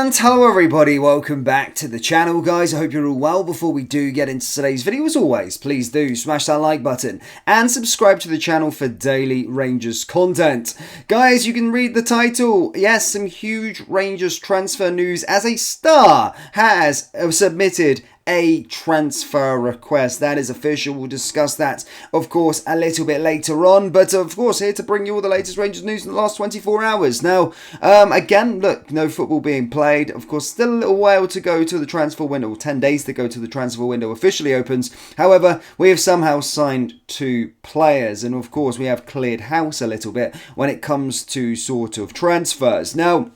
And hello everybody, welcome back to the channel guys. I hope you're all well. Before we do get into today's video, as always, please do smash that like button and subscribe to the channel for daily Rangers content. Guys, you can read the title. Yes, some huge Rangers transfer news as a star has submitted a transfer request. That is official. We'll discuss that, of course, a little bit later on. But, of course, here to bring you all the latest Rangers news in the last 24 hours. Now, again, look, no football being played. Of course, still a little while to go to the transfer window, 10 days to go to the transfer window officially opens. However, we have somehow signed 2 players. And, of course, we have cleared house a little bit when it comes to sort of transfers. Now,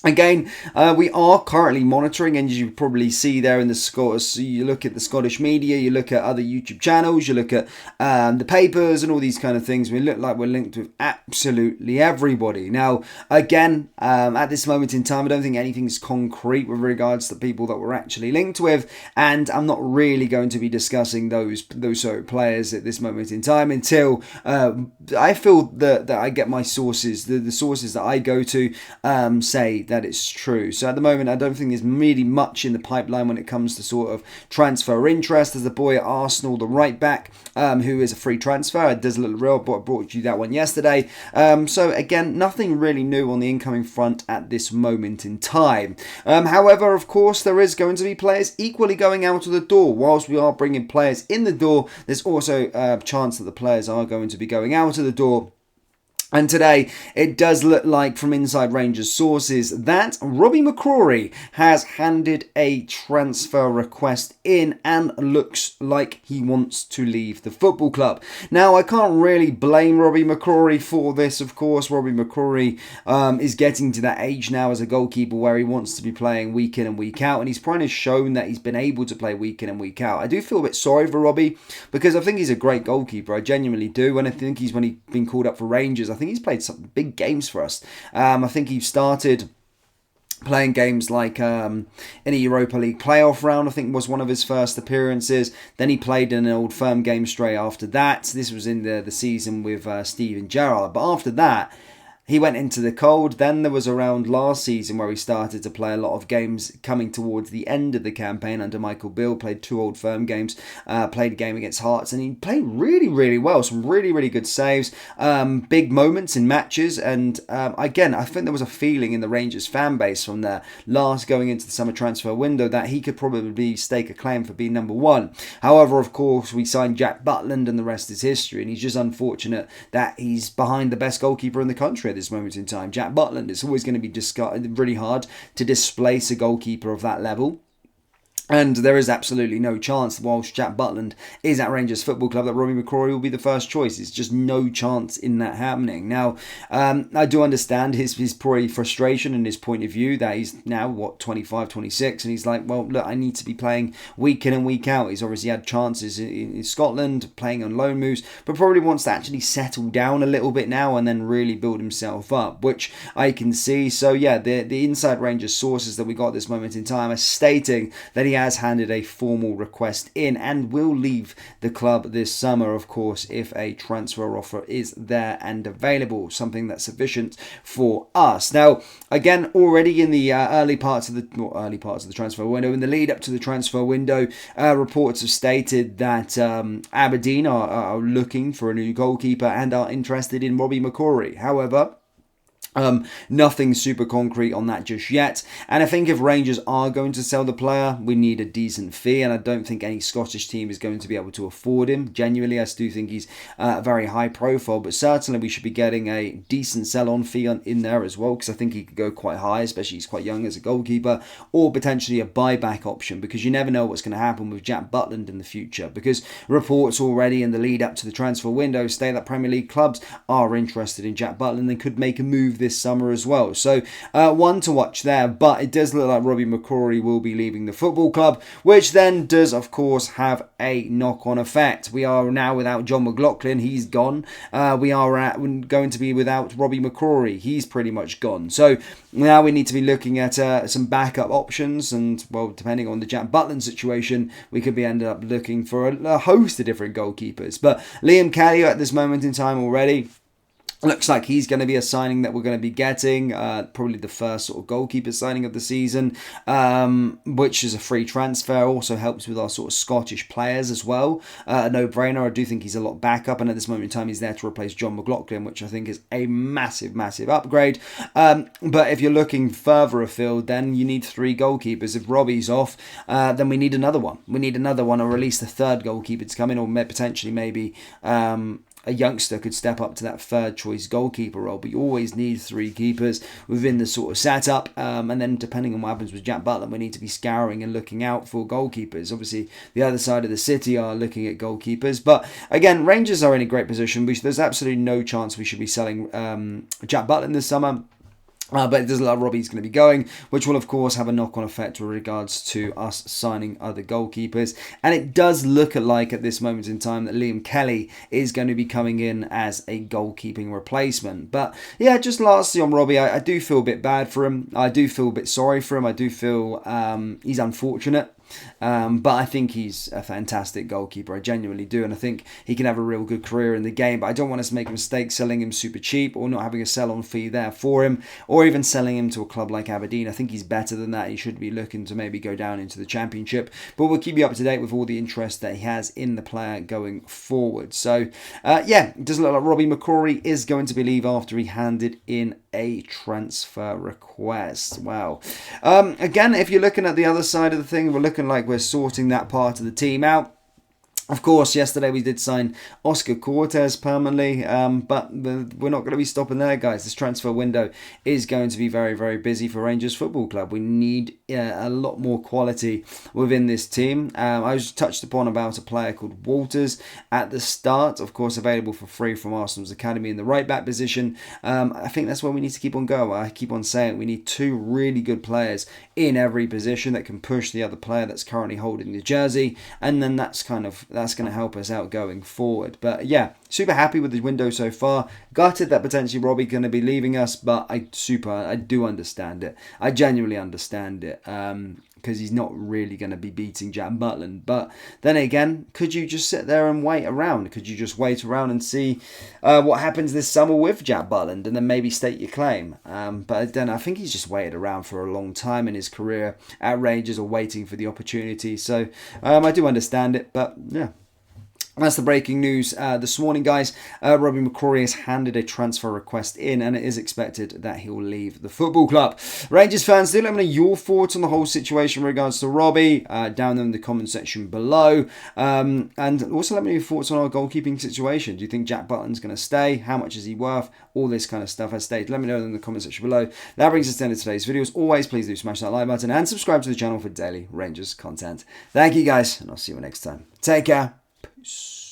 again, we are currently monitoring, and as you probably see there in the Scottish, you look at the Scottish media, you look at other YouTube channels, you look at the papers and all these kind of things. We look like we're linked with absolutely everybody. Now, again, at this moment in time, I don't think anything's concrete with regards to people that we're actually linked with, and I'm not really going to be discussing those sort of players at this moment in time until I feel that I get my sources, the sources that I go to, say that it's true. So at the moment, I don't think there's really much in the pipeline when it comes to sort of transfer interest. There's the boy at Arsenal, the right back, who is a free transfer. It does a little real, but I brought you that one yesterday. So again, nothing really new on the incoming front at this moment in time. However, of course, there is going to be players equally going out of the door. Whilst we are bringing players in the door, there's also a chance that the players are going to be going out of the door. And today, it does look like, from inside Rangers sources, that Robbie McCrorie has handed a transfer request in and looks like he wants to leave the football club. Now, I can't really blame Robbie McCrorie for this, of course. Robbie McCrorie is getting to that age now as a goalkeeper where he wants to be playing week in and week out, and he's kind of shown that he's been able to play week in and week out. I do feel a bit sorry for Robbie because I think he's a great goalkeeper. I genuinely do, and I think when he's been called up for Rangers, I think he's played some big games for us. I think he started playing games like in a Europa League playoff round, I think was one of his first appearances. Then he played in an Old Firm game straight after that. This was in the season with Steven Gerrard. But after that, he went into the cold. Then there was around last season where he started to play a lot of games coming towards the end of the campaign under Michael Beale. Played 2 Old Firm games, played a game against Hearts, and he played really, really well. Some really, really good saves, big moments in matches. And again, I think there was a feeling in the Rangers fan base from there last going into the summer transfer window that he could probably stake a claim for being number 1. However, of course, we signed Jack Butland and the rest is history. And he's just unfortunate that he's behind the best goalkeeper in the country this moment in time. Jack Butland, it's always going to be really hard to displace a goalkeeper of that level. And there is absolutely no chance, whilst Jack Butland is at Rangers Football Club, that Robbie McCrorie will be the first choice. It's just no chance in that happening. Now, I do understand his probably frustration and his point of view that he's now, 25, 26, and he's like, well, look, I need to be playing week in and week out. He's obviously had chances in Scotland, playing on loan moves, but probably wants to actually settle down a little bit now and then really build himself up, which I can see. So, yeah, the inside Rangers sources that we got at this moment in time are stating that he has handed a formal request in and will leave the club this summer, of course, if a transfer offer is there and available, something that's sufficient for us. Now, again, already in the early parts of the transfer window, in the lead up to the transfer window, reports have stated that Aberdeen are looking for a new goalkeeper and are interested in Robbie McCrorie. However, nothing super concrete on that just yet. And I think if Rangers are going to sell the player, we need a decent fee. And I don't think any Scottish team is going to be able to afford him. Genuinely, I do think he's very high profile. But certainly we should be getting a decent sell-on fee in there as well. Because I think he could go quite high, especially he's quite young as a goalkeeper. Or potentially a buyback option. Because you never know what's going to happen with Jack Butland in the future. Because reports already in the lead up to the transfer window state that Premier League clubs are interested in Jack Butland and could make a move this summer as well. So one to watch there, but it does look like Robbie McCrorie will be leaving the football club, which then does of course have a knock-on effect. We are now without John McLaughlin, he's gone. We are going to be without Robbie McCrorie, he's pretty much gone. So now we need to be looking at some backup options, and well, depending on the Jack Butland situation, we could be ended up looking for a host of different goalkeepers. But Liam Kelly at this moment in time already Looks like he's going to be a signing that we're going to be getting, probably the first sort of goalkeeper signing of the season, which is a free transfer. Also helps with our sort of Scottish players as well. A no-brainer. I do think he's a lot backup, and at this moment in time, he's there to replace John McLaughlin, which I think is a massive, massive upgrade. But if you're looking further afield, then you need 3 goalkeepers. If Robbie's off, then we need another one. We need another one, or at least a third goalkeeper to come in, or potentially maybe a youngster could step up to that third choice goalkeeper role, but you always need 3 keepers within the sort of setup, and then depending on what happens with Jack Butland, we need to be scouring and looking out for goalkeepers. Obviously the other side of the city are looking at goalkeepers, but again, Rangers are in a great position. There's absolutely no chance we should be selling Jack Butland this summer. But it does look like Robbie's going to be going, which will of course have a knock-on effect with regards to us signing other goalkeepers. And it does look like at this moment in time that Liam Kelly is going to be coming in as a goalkeeping replacement. But yeah, just lastly on Robbie, I do feel a bit bad for him. I do feel a bit sorry for him. I do feel he's unfortunate. But I think he's a fantastic goalkeeper. I genuinely do, and I think he can have a real good career in the game. But I don't want us to make a mistake selling him super cheap, or not having a sell-on fee there for him, or even selling him to a club like Aberdeen. I think he's better than that. He should be looking to maybe go down into the Championship. But we'll keep you up to date with all the interest that he has in the player going forward. So yeah, it does look like Robbie McCrorie is going to be leave after he handed in a transfer request. Wow. Again, if you're looking at the other side of the thing, we're looking like we're sorting that part of the team out. Of course, yesterday we did sign Oscar Cortez permanently, but we're not going to be stopping there, guys. This transfer window is going to be very, very busy for Rangers Football Club. We need a lot more quality within this team. I was touched upon about a player called Walters at the start, of course, available for free from Arsenal's Academy in the right-back position. I think that's where we need to keep on going. I keep on saying we need 2 really good players in every position that can push the other player that's currently holding the jersey, and then that's going to help us out going forward. But yeah, super happy with the window so far. Gutted that potentially Robbie going to be leaving us, but I do understand it. I genuinely understand it, because he's not really going to be beating Jack Butland. But then again, could you just sit there and wait around? Could you just wait around and see what happens this summer with Jack Butland, and then maybe state your claim? But then I think he's just waited around for a long time in his career at Rangers, or waiting for the opportunity. So I do understand it, but yeah. That's the breaking news this morning, guys. Robbie McCrorie has handed a transfer request in, and it is expected that he will leave the football club. Rangers fans, do let me know your thoughts on the whole situation in regards to Robbie down in the comment section below. And also let me know your thoughts on our goalkeeping situation. Do you think Jack Butland's going to stay? How much is he worth? All this kind of stuff has stayed. Let me know in the comment section below. That brings us to the end of today's video. As always, please do smash that like button and subscribe to the channel for daily Rangers content. Thank you, guys, and I'll see you next time. Take care. Peace.